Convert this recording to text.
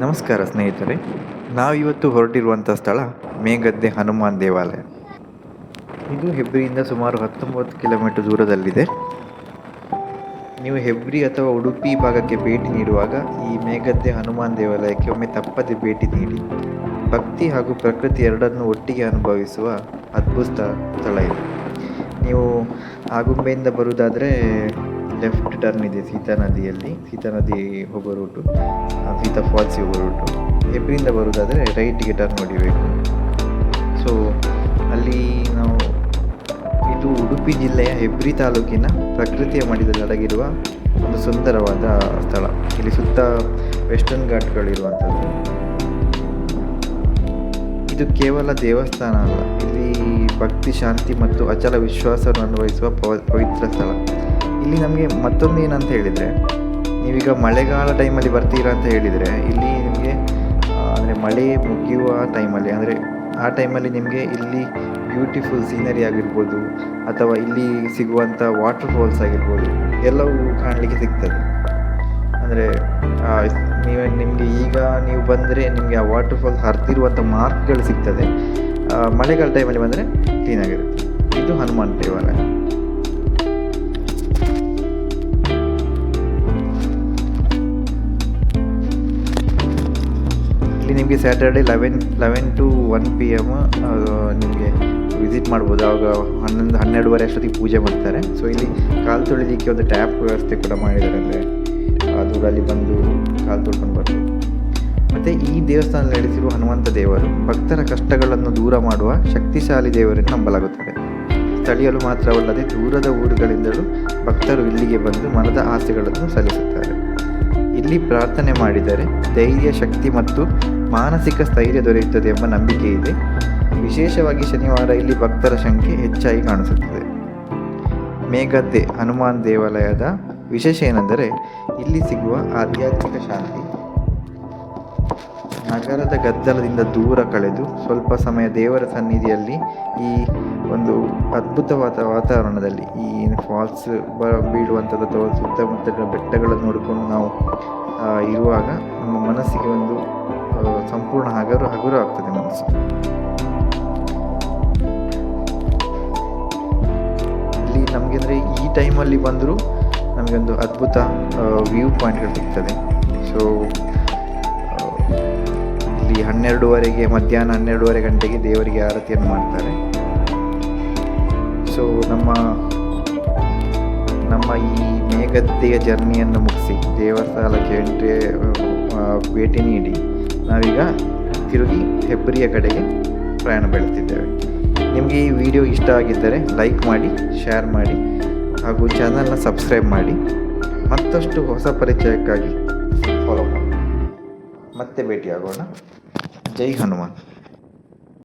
ನಮಸ್ಕಾರ ಸ್ನೇಹಿತರೆ, ನಾವಿವತ್ತು ಹೊರಟಿರುವಂಥ ಸ್ಥಳ ಮೇಗದ್ದೆ ಹನುಮಾನ್ ದೇವಾಲಯ. ಇದು ಹೆಬ್ರಿಯಿಂದ ಸುಮಾರು 19 ಕಿಲೋಮೀಟರ್ ದೂರದಲ್ಲಿದೆ. ನೀವು ಹೆಬ್ರಿ ಅಥವಾ ಉಡುಪಿ ಭಾಗಕ್ಕೆ ಭೇಟಿ ನೀಡುವಾಗ ಈ ಮೇಗದ್ದೆ ಹನುಮಾನ್ ದೇವಾಲಯಕ್ಕೆ ಒಮ್ಮೆ ತಪ್ಪದೆ ಭೇಟಿ ನೀಡಿ. ಭಕ್ತಿ ಹಾಗೂ ಪ್ರಕೃತಿ ಎರಡನ್ನೂ ಒಟ್ಟಿಗೆ ಅನುಭವಿಸುವ ಅದ್ಭುತ ಸ್ಥಳ ಇದು. ನೀವು ಆಗುಂಬೆಯಿಂದ ಬರುವುದಾದರೆ ಲೆಫ್ಟ್ ಟರ್ನ್ ಇದೆ ಸೀತಾ ನದಿ ಹೋಗೋ ರೂಟು, ಸೀತಾ ಫಾಲ್ಸ್ ಹೋಗೋ ರೂಟು. ಹೆಬ್ರಿಯಿಂದ ಬರುವುದಾದರೆ ರೈಟಿಗೆ ಟರ್ನ್ ಹೊಡಿಬೇಕು. ಸೊ ಅಲ್ಲಿ ನಾವು ಇದು ಉಡುಪಿ ಜಿಲ್ಲೆಯ ಹೆಬ್ರಿ ತಾಲೂಕಿನ ಪ್ರಕೃತಿಯ ಮಡಿದಲ್ಲಿ ಅಡಗಿರುವ ಒಂದು ಸುಂದರವಾದ ಸ್ಥಳ. ಇಲ್ಲಿ ಸುತ್ತ ವೆಸ್ಟರ್ನ್ ಘಾಟ್ಗಳಿರುವಂಥದ್ದು. ಇದು ಕೇವಲ ದೇವಸ್ಥಾನ ಅಲ್ಲ, ಇಲ್ಲಿ ಭಕ್ತಿ, ಶಾಂತಿ ಮತ್ತು ಅಚಲ ವಿಶ್ವಾಸವನ್ನು ಅನ್ವಯಿಸುವ ಪವಿತ್ರ ಸ್ಥಳ. ಇಲ್ಲಿ ನಮಗೆ ಮತ್ತೊಂದು ಏನಂತ ಹೇಳಿದರೆ, ನೀವೀಗ ಮಳೆಗಾಲ ಟೈಮಲ್ಲಿ ಬರ್ತೀರಾ ಅಂತ ಹೇಳಿದರೆ ಇಲ್ಲಿ ನಿಮಗೆ ಅಂದರೆ ಮಳೆ ಮುಗಿಯುವ ಟೈಮಲ್ಲಿ, ಅಂದರೆ ಆ ಟೈಮಲ್ಲಿ ನಿಮಗೆ ಇಲ್ಲಿ ಬ್ಯೂಟಿಫುಲ್ ಸೀನರಿ ಆಗಿರ್ಬೋದು ಅಥವಾ ಇಲ್ಲಿ ಸಿಗುವಂಥ ವಾಟರ್ ಫಾಲ್ಸ್ ಆಗಿರ್ಬೋದು ಎಲ್ಲವೂ ಕಾಣಲಿಕ್ಕೆ ಸಿಗ್ತದೆ. ಅಂದರೆ ನಿಮಗೆ ಈಗ ನೀವು ಬಂದರೆ ನಿಮಗೆ ಆ ವಾಟರ್ ಫಾಲ್ಸ್ ಹರಿದಿರುವಂಥ ಮಾರ್ಕ್ಗಳು ಸಿಗ್ತದೆ. ಮಳೆಗಾಲ ಟೈಮಲ್ಲಿ ಬಂದರೆ ಕ್ಲೀನಾಗಿರುತ್ತೆ. ಇದು ಹನುಮಾನ್ ದೇವಾಲಯ. ಇಲ್ಲಿ ನಿಮಗೆ ಸ್ಯಾಟರ್ಡೆ 11 to 1 PM ನಿಮಗೆ ವಿಸಿಟ್ ಮಾಡ್ಬೋದು. ಆವಾಗ 11-12 ಅಷ್ಟೊತ್ತಿಗೆ ಪೂಜೆ ಮಾಡ್ತಾರೆ. ಸೊ ಇಲ್ಲಿ ಕಾಲು ತೊಳಿಲಿಕ್ಕೆ ಒಂದು ಟ್ಯಾಪ್ ವ್ಯವಸ್ಥೆ ಕೂಡ ಮಾಡಿದ್ದಾರೆ. ಅಂದರೆ ದೂರಲ್ಲಿ ಬಂದು ಕಾಲು ತೊಳ್ಕೊಂಡು ಬರ್ಬೋದು. ಮತ್ತು ಈ ದೇವಸ್ಥಾನದಲ್ಲಿ ನೆಲೆಸಿರುವ ಹನುಮಂತ ದೇವರು ಭಕ್ತರ ಕಷ್ಟಗಳನ್ನು ದೂರ ಮಾಡುವ ಶಕ್ತಿಶಾಲಿ ದೇವರೆಂದು ನಂಬಲಾಗುತ್ತದೆ. ಸ್ಥಳೀಯರು ಮಾತ್ರವಲ್ಲದೆ ದೂರದ ಊರುಗಳಿಂದಲೂ ಭಕ್ತರು ಇಲ್ಲಿಗೆ ಬಂದು ಮನದ ಆಸೆಗಳನ್ನು ಸಲ್ಲಿಸುತ್ತಾರೆ. ಇಲ್ಲಿ ಪ್ರಾರ್ಥನೆ ಮಾಡಿದರೆ ಧೈರ್ಯ, ಶಕ್ತಿ ಮತ್ತು ಮಾನಸಿಕ ಸ್ಥೈರ್ಯ ದೊರೆಯುತ್ತದೆ ಎಂಬ ನಂಬಿಕೆ ಇದೆ. ವಿಶೇಷವಾಗಿ ಶನಿವಾರ ಇಲ್ಲಿ ಭಕ್ತರ ಸಂಖ್ಯೆ ಹೆಚ್ಚಾಗಿ ಕಾಣಿಸುತ್ತದೆ. ಮೇಗದ್ದೆ ಹನುಮಾನ್ ದೇವಾಲಯದ ವಿಶೇಷ ಏನೆಂದರೆ ಇಲ್ಲಿ ಸಿಗುವ ಆಧ್ಯಾತ್ಮಿಕ ಶಾಂತಿ. ನಗರದ ಗದ್ದಲದಿಂದ ದೂರ ಕಳೆದು ಸ್ವಲ್ಪ ಸಮಯ ದೇವರ ಸನ್ನಿಧಿಯಲ್ಲಿ ಈ ಒಂದು ಅದ್ಭುತವಾದ ವಾತಾವರಣದಲ್ಲಿ ಈ ಫಾಲ್ಸ್ ಬೀಳುವಂಥದ್ದು ಅಥವಾ ಸುತ್ತಮುತ್ತಲಿನ ಬೆಟ್ಟಗಳನ್ನು ನೋಡಿಕೊಂಡು ನಾವು ಇರುವಾಗ ನಮ್ಮ ಮನಸ್ಸಿಗೆ ಒಂದು ಸಂಪೂರ್ಣ ಹಗುರ ಆಗ್ತದೆ ಮನಸ್ಸು. ಇಲ್ಲಿ ನಮಗೆ ಅಂದರೆ ಈ ಟೈಮಲ್ಲಿ ಬಂದರೂ ನಮಗೊಂದು ಅದ್ಭುತ ವ್ಯೂ ಪಾಯಿಂಟ್ಗಳು ಸಿಗ್ತದೆ. ಸೊ ಇಲ್ಲಿ 12:30 ಮಧ್ಯಾಹ್ನ 12:30 ಗಂಟೆಗೆ ದೇವರಿಗೆ ಆರತಿಯನ್ನು ಮಾಡ್ತಾರೆ. ಸೊ ನಮ್ಮ ಈ ಮೇಗದ್ದೆಯ ಜರ್ನಿಯನ್ನು ಮುಗಿಸಿ ದೇವಸ್ಥಾನಕ್ಕೆ ಭೇಟಿ ನೀಡಿ ನಾವೀಗ ತಿರುಗಿ ಹೆಬ್ರಿಯ ಕಡೆಗೆ ಪ್ರಯಾಣ ಬೆಳೆತಿದ್ದೇವೆ. ನಿಮಗೆ ಈ ವಿಡಿಯೋ ಇಷ್ಟ ಆಗಿದ್ದರೆ ಲೈಕ್ ಮಾಡಿ, ಶೇರ್ ಮಾಡಿ ಹಾಗೂ ಚಾನಲ್ನ ಸಬ್ಸ್ಕ್ರೈಬ್ ಮಾಡಿ. ಮತ್ತಷ್ಟು ಹೊಸ ಪರಿಚಯಕ್ಕಾಗಿ ಫಾಲೋ ಮಾಡಿ. ಮತ್ತೆ ಭೇಟಿಯಾಗೋಣ. ಜೈ ಹನುಮಾನ್.